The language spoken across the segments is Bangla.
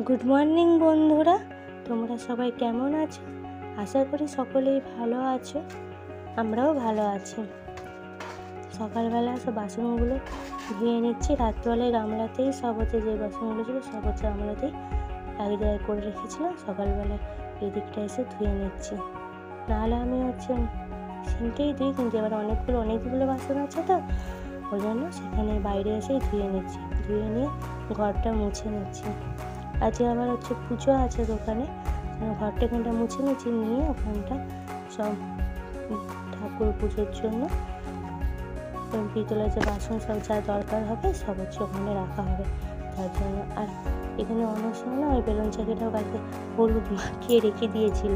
গুড মর্নিং বন্ধুরা, তোমরা সবাই কেমন আছো? আশা করি সকলেই ভালো আছো। আমরাও ভালো আছি। সকালবেলা সব বাসনগুলো ধুয়ে নিচ্ছি। রাত্রবেলায় গামলাতেই সব হচ্ছে, যে বাসনগুলো ছিল সব হচ্ছে গামলাতেই এক জায়গায় করে রেখেছিলাম। সকালবেলায় এই দিকটা এসে ধুয়ে নিচ্ছি। নাহলে আমি হচ্ছে সিনকেই ধুই, কিন্তু এবার অনেকগুলো বাসন আছে, তো ওই জন্য সেখানে বাইরে এসেই ধুয়ে নিচ্ছি। ধুয়ে নিয়ে ঘরটা মুছে নিচ্ছি। আজকে আবার হচ্ছে পুজো আছে দোকানে, ঘরটা এখানটা মুছে নিচ্ছি। নিয়ে ওখানটা সব ঠাকুর পুজোর জন্য পিতলের যে বাসন সব যা দরকার হবে সব হচ্ছে ওখানে রাখা হবে, তার জন্য। আর এখানে অনেক সময় না ওই বেলুন চাকিটাও কালকে হলুদ মাখিয়ে রেখে দিয়েছিল,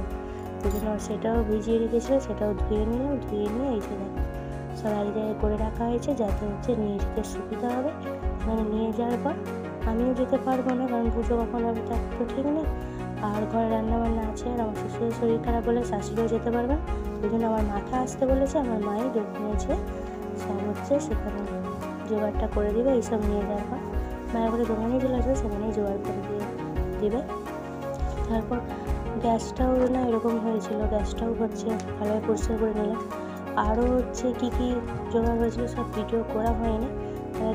ওই জন্য সেটাও ভিজিয়ে রেখেছিলো, সেটাও ধুয়ে নিলাম। ধুয়ে নিয়ে এই যে দেখো সব এক জায়গায় করে রাখা হয়েছে, যাতে হচ্ছে নিয়ে যেতে সুবিধা হবে। মানে নিয়ে যাওয়ার পর আমিও যেতে পারবো না, কারণ পুজো কখন হবে তার তো ঠিক নেই। আর ঘরে রান্নাবান্না আছে, আর আমার শ্বশুরের শরীর খারাপ বলে শাশুড়িও যেতে পারবে না। ওই জন্য আমার মাথা আসতে বলেছে, আমার মাই নিয়েছে সব হচ্ছে সেখানে জোগাড়টা করে দেবে। এইসব নিয়ে যাওয়ার পর মায়ের করে দোকানে চলে আসবে, সেখানেই জোগাড় করে দেবে। তারপর গ্যাসটাও না এরকম হয়েছিল, গ্যাসটাও হচ্ছে ভালোভাবে পরিষ্কার করে নিলাম। আরও হচ্ছে কী কী জোগাড় হয়েছিল সব ভিডিও করা হয়নি,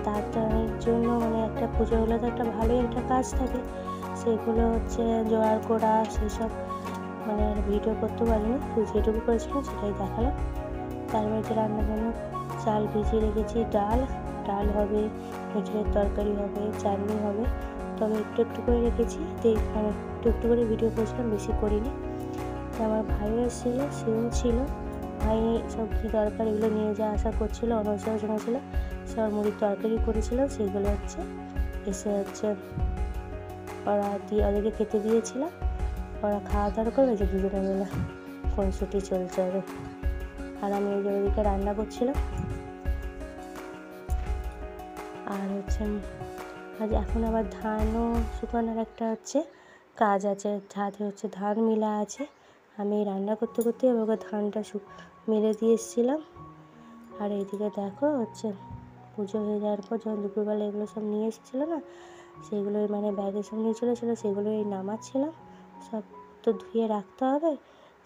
তার জন্য মানে একটা পুজো হলে তো একটা ভালোই একটা কাজ থাকে, সেগুলো হচ্ছে জোগাড় করা, সেসব মানে ভিডিও করতে পারিনি। তো যেটুকু করেছিলাম সেটাই দেখালাম। তারপরে যে রান্নার জন্য চাল ভিজিয়ে রেখেছি, ডাল হবে, মিচড়ের তরকারি হবে, চাটনি হবে, তবে একটু করে রেখেছি। মানে একটু করে ভিডিও করেছিলাম, বেশি করিনি। আমার ভাইও এসেছিল, সেও ছিল। ভাই সব কী দরকার এগুলো নিয়ে যাওয়া আসা করছিলো, অনসার জন্য ছিল। সে আমার মুড়ির তরকারি করেছিল, সেইগুলো হচ্ছে এসে হচ্ছে ওদেরকে খেতে দিয়েছিলাম। ওরা খাওয়া দাওয়া করবে, যে দুজনে মিলে খুনসুটি চলছে ওদের। আর আমি এই যে ওদিকে রান্না করছিলাম। আর হচ্ছে আজ এখন আবার ধানও শুকানোর একটা হচ্ছে কাজ আছে, যাতে হচ্ছে ধান মিলা আছে। আমি রান্না করতে ওকে ধানটা মেলে দিয়ে এসেছিলাম। আর এইদিকে দেখো হচ্ছে পুজো হয়ে যাওয়ার পর যখন দুপুরবেলা এগুলো সব নিয়ে এসেছিলো না, সেগুলোই মানে ব্যাগে সব নিয়ে চলেছিলো, সেগুলোই নামাচ্ছিলাম। সব তো ধুয়ে রাখতে হবে,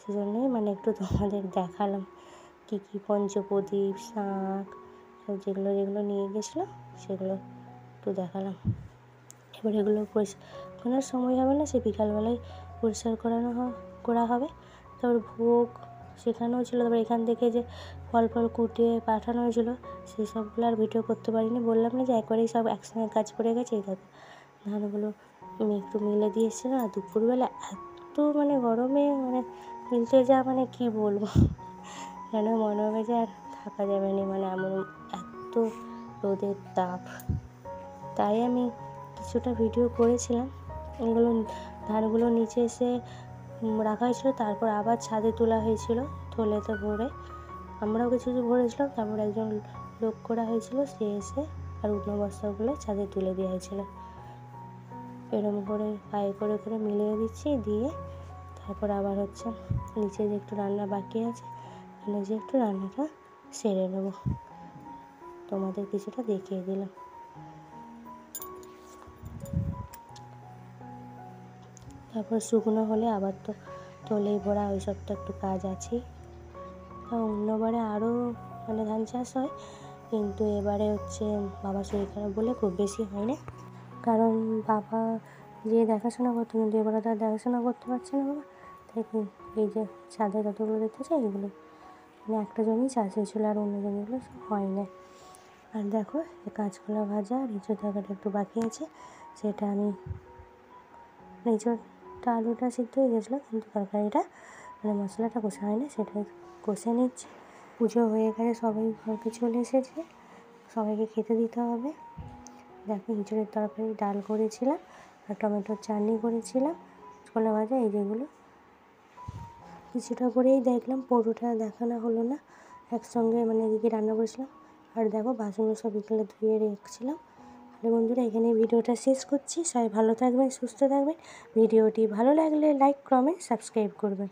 সেজন্যই মানে একটু তোমাদের দেখালাম কী পঞ্চপ্রদীপ, শাঁখ সব যেগুলো নিয়ে গেছিলো সেগুলো একটু দেখালাম। এবার এগুলো পরিষ্কার সময় হবে না, সে বিকালবেলায় পরিষ্কার করা হবে। তারপর ভোগ শেখানো ছিল, তারপর এখান থেকে যে ফল কুটিয়ে পাঠানো হয়েছিলো, সেই সবগুলো আর ভিডিও করতে পারিনি। বললাম না যে একবারেই সব একসঙ্গে কাজ পড়ে গেছে। এই দেখো ধানগুলো আমি একটু মিলে দিয়ে এসেছিলাম। আর দুপুরবেলা এত মানে গরমে মানে মিলতে যা মানে কী বলবো, যেন মনে হবে যে আর থাকা যাবে না, মানে এমন এত রোদের তাপ। তাই আমি কিছুটা ভিডিও করেছিলাম। এগুলো ধানগুলো নিচে এসে রাখা হয়েছিলো, তারপর আবার ছাদে তোলা হয়েছিল থলেতে ভরে। আমরাও কিছু ভরেছিলাম, তারপর একজন লোক করা হয়েছিল, সে এসে আর উঠনো বস্তাগুলো ছাদে তুলে দেওয়া হয়েছিল। এরকম করে পায়ে করে মিলিয়ে দিচ্ছি, দিয়ে তারপর আবার হচ্ছে নিচে যে একটু রান্না বাকি আছে, এখানে যে একটু রান্নাটা সেরে নেব। তোমাদের কিছুটা দেখিয়ে দিলাম। তারপর শুকনো হলে আবার তো তলেই ভরা, ওই সব তো একটু কাজ আছেই। অন্যবারে আরও মানে ধান চাষ হয়, কিন্তু এবারে হচ্ছে বাবা শরীর খারাপ বলে খুব বেশি হয় না, কারণ বাবা যে দেখাশোনা করতো, কিন্তু এবারে তার দেখাশোনা করতে পারছে না বাবা। তাই এই যে ছাদে কতগুলো দেখতে চাই, এগুলো মানে একটা জমি চাষ হয়েছিলো, আর অন্য জমিগুলো সব হয় না। আর দেখো কাঁচকলা ভাজা আর এঁচোড় তরকারিটা একটু বাকি আছে, সেটা আমি এঁচোড়টা আলুটা সিদ্ধ হয়ে গেছিলো, কিন্তু তরকারিটা মানে মশলাটা কষা হয় না, সেটা কষে নিচ্ছি। পুজো হয়ে গেছে, সবাই ঘরকে চলে এসেছে, সবাইকে খেতে দিতে হবে। দেখো এঁচোড়ের তরকারি, ডাল করেছিলাম, আর টমেটোর চাটনি করেছিলাম, ছোলা ভাজা, এই যেগুলো কিছুটা করেই দেখলাম, পুরোটা দেখানো হলো না একসঙ্গে, মানে এদিকে রান্না করেছিলাম। আর দেখো বাসনগুলো সব বিকেলে ধুয়ে রেখেছিলাম। তাহলে বন্ধুরা এখানে ভিডিওটা শেষ করছি। সবাই ভালো থাকবেন, সুস্থ থাকবেন। ভিডিওটি ভালো লাগলে লাইক, কমেন্ট, সাবস্ক্রাইব করবেন।